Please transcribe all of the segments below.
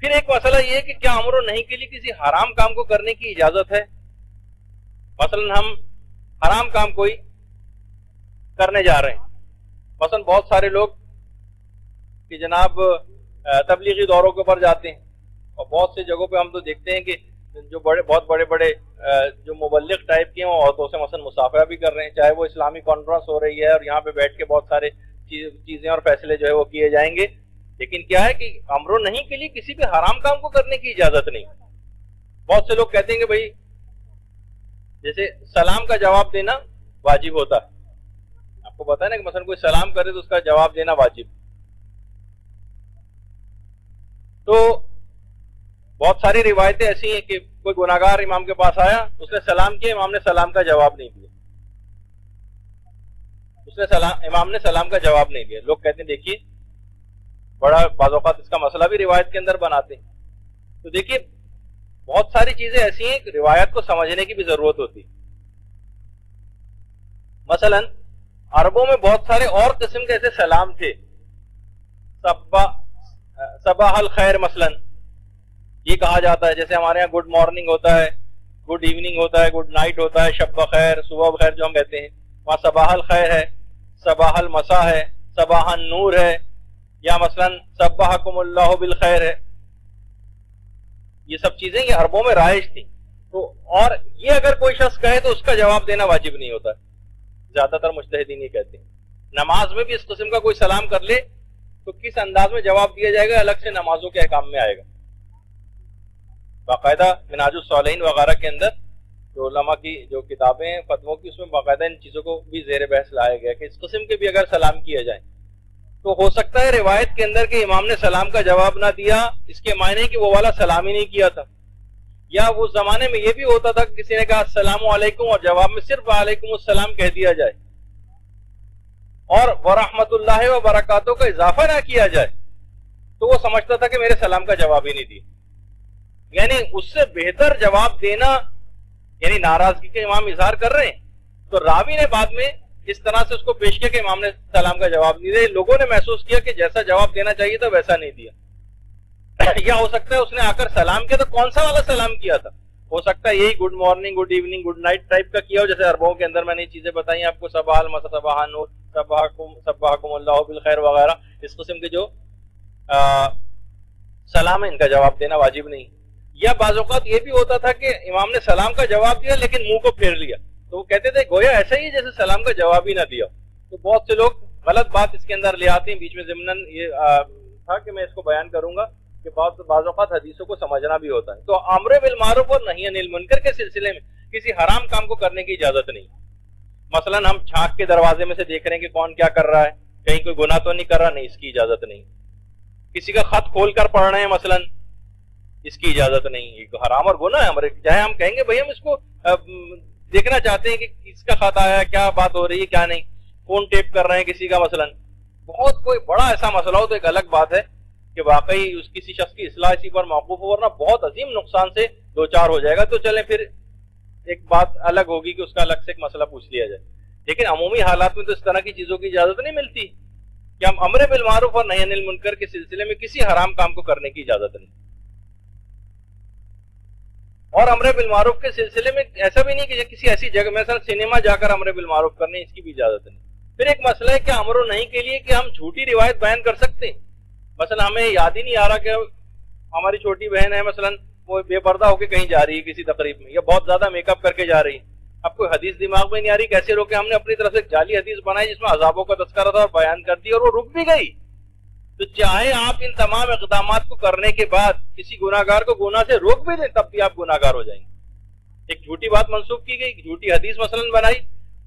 پھر ایک مسئلہ یہ ہے کہ کیا امر و نہیں کے لیے کسی حرام کام کو کرنے کی اجازت ہے؟ مثلا ہم حرام کام کوئی کرنے جا رہے ہیں، مثلا بہت سارے لوگ کہ جناب تبلیغی دوروں کے اوپر جاتے ہیں، اور بہت سی جگہوں پہ ہم تو دیکھتے ہیں کہ جو بہت بڑے جو مبلغ ٹائپ کے ہیں وہ عورتوں سے مثلا مصافحہ بھی کر رہے ہیں، چاہے وہ اسلامی کانفرنس ہو رہی ہے اور یہاں پہ بیٹھ کے بہت سارے چیزیں اور فیصلے جو ہے وہ کیے جائیں گے، لیکن کیا ہے کہ امر و نہیں کے لیے کسی بھی حرام کام کو کرنے کی اجازت نہیں۔ بہت سے لوگ کہتے ہیں کہ بھائی جیسے سلام کا جواب دینا واجب ہوتا ہے، آپ کو پتا ہے نا کہ مثلا کوئی سلام کرے تو اس کا جواب دینا واجب، تو بہت ساری روایتیں ایسی ہیں کہ کوئی گناہگار امام کے پاس آیا، اس نے سلام کیا، امام نے سلام کا جواب نہیں دیا، امام نے سلام کا جواب نہیں دیا۔ لوگ کہتے ہیں دیکھیے بڑا بعض اوقات اس کا مسئلہ بھی روایت کے اندر بناتے ہیں، تو دیکھیے بہت ساری چیزیں ایسی ہیں کہ روایت کو سمجھنے کی بھی ضرورت ہوتی۔ مثلا عربوں میں بہت سارے اور قسم کے ایسے سلام تھے، صباح الخیر مثلا یہ کہا جاتا ہے، جیسے ہمارے یہاں گڈ مارننگ ہوتا ہے، گڈ ایوننگ ہوتا ہے، گڈ نائٹ ہوتا ہے، شب بخیر، صبح بخیر جو ہم کہتے ہیں، وہاں صباح الخیر ہے، صباح المساء ہے، صباح النور ہے، یا مثلا صبحکم اللہ بالخیر ہے۔ یہ سب چیزیں یہ عربوں میں رائج تھی، تو اور یہ اگر کوئی شخص کہے تو اس کا جواب دینا واجب نہیں ہوتا، زیادہ تر مجتہدین یہ کہتے ہیں۔ نماز میں بھی اس قسم کا کوئی سلام کر لے تو کس انداز میں جواب دیا جائے گا الگ سے نمازوں کے احکام میں آئے گا، باقاعدہ منہاج الصالحین وغیرہ کے اندر جو علماء کی جو کتابیں ہیں فتووں کی، اس میں باقاعدہ ان چیزوں کو بھی زیر بحث لایا گیا کہ اس قسم کے بھی اگر سلام کیا جائے تو ہو سکتا ہے روایت کے اندر کہ امام نے سلام کا جواب نہ دیا، اس کے معنی کہ وہ والا سلام ہی نہیں کیا تھا، یا اس زمانے میں یہ بھی ہوتا تھا کہ کسی نے کہا السلام علیکم اور جواب میں صرف وعلیکم السلام کہہ دیا جائے اور ورحمۃ اللہ وبرکاتہ کا اضافہ نہ کیا جائے، تو وہ سمجھتا تھا کہ میرے سلام کا جواب ہی نہیں دیا۔ یعنی اس سے بہتر جواب دینا، یعنی ناراضگی کے امام اظہار کر رہے ہیں تو راوی نے بعد میں اس طرح سے اس کو پیش کیا کہ امام نے سلام کا جواب نہیں دیا، لوگوں نے محسوس کیا کہ جیسا جواب دینا چاہیے تھا ویسا نہیں دیا۔ یا ہو سکتا ہے اس نے آ کر سلام کیا تو کون سا والا سلام کیا تھا، ہو سکتا ہے یہی good morning, good evening, good night type کا کیا ہو، جیسے عربوں کے اندر میں نے یہ چیزیں بتائی آپ کو، صباح المساء، صباح النور، صبحکم اللہ بالخیر وغیرہ، اس قسم کے جو سلام ہے ان کا جواب دینا واجب نہیں۔ یا بعض اوقات یہ بھی ہوتا تھا کہ امام نے سلام کا جواب دیا لیکن منہ کو پھیر لیا، تو وہ کہتے تھے گویا ایسا ہی جیسے سلام کا جواب ہی نہ دیا۔ تو بہت سے لوگ غلط بات اس کے اندر لے آتے ہیں۔ بیچ میں ضمناً یہ تھا کہ میں اس کو بیان کروں گا کہ بعض اوقات حدیثوں کو سمجھنا بھی ہوتا ہے۔ تو امر بالمعروف اور نہی عن المنکر کے سلسلے میں کسی حرام کام کو کرنے کی اجازت نہیں۔ مثلا ہم چھانک کے دروازے میں سے دیکھ رہے ہیں کہ کون کیا کر رہا ہے، کہیں کوئی گناہ تو نہیں کر رہا، نہیں، اس کی اجازت نہیں۔ کسی کا خط کھول کر پڑھ رہے ہیں مثلا، اس کی اجازت نہیں، یہ حرام اور گناہ ہے۔ ہمارے چاہے ہم کہیں گے بھائی ہم اس کو دیکھنا چاہتے ہیں کہ کس کا خط آیا ہے، کیا بات ہو رہی ہے کیا نہیں، فون ٹیپ کر رہے ہیں کسی کا مثلا، بہت کوئی بڑا ایسا مسئلہ ہو تو ایک الگ بات ہے کہ واقعی اس کسی شخص کی اصلاح اسی پر موقوف ہو، ورنہ بہت عظیم نقصان سے دوچار ہو جائے گا۔ تو چلیں پھر ایک بات الگ ہوگی کہ اس کا الگ سے ایک مسئلہ پوچھ لیا جائے، لیکن عمومی حالات میں تو اس طرح کی چیزوں کی اجازت نہیں ملتی کہ ہم امر بالمعروف اور نہی عن المنکر کے سلسلے میں کسی حرام کام کو کرنے کی اجازت نہیں۔ اور امر بالمعروف کے سلسلے میں ایسا بھی نہیں کہ کسی ایسی جگہ مثلا سنیما جا کر امر بالمعروف کرنے، اس کی بھی اجازت نہیں۔ پھر ایک مسئلہ ہے کہ امر و نہیں کے لیے کہ ہم جھوٹی روایت بیان کر سکتے ہیں۔ مثلا ہمیں یاد ہی نہیں آ رہا کہ ہماری چھوٹی بہن ہے مثلا وہ بے پردہ ہو کے کہیں جا رہی ہے کسی تقریب میں، یا بہت زیادہ میک اپ کر کے جا رہی ہے، اب کوئی حدیث دماغ میں نہیں آ رہی، کیسے روکے؟ ہم نے اپنی طرف سے جعلی حدیث بنائی جس میں عذابوں کا تذکرہ تھا اور بیان کر دی اور وہ رک بھی گئی۔ تو چاہے آپ ان تمام اقدامات کو کرنے کے بعد کسی گناہگار کو گناہ سے روک بھی دیں تب بھی آپ گناہگار ہو جائیں گے۔ ایک جھوٹی بات منسوخ کی گئی، جھوٹی حدیث مثلا بنائی،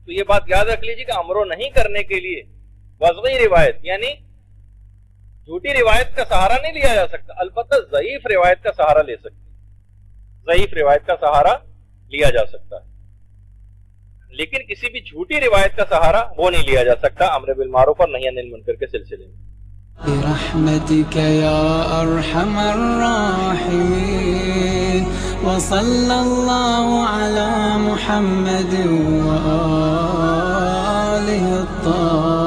تو یہ بات یاد رکھ لیجیے کہ امر و نہیں کرنے کے لیے وضعی روایت یعنی جھوٹی روایت کا سہارا نہیں لیا جا سکتا، البتہ ضعیف روایت کا سہارا لے سکتے، ضعیف روایت کا سہارا لیا جا سکتا ہے، لیکن کسی بھی جھوٹی روایت کا سہارا وہ نہیں لیا جا سکتا امر بالمعروف اور نہی عن المنکر کے سلسلے میں۔ برحمتك يا أرحم الراحمين وصلى الله على محمد وآله الطاهرين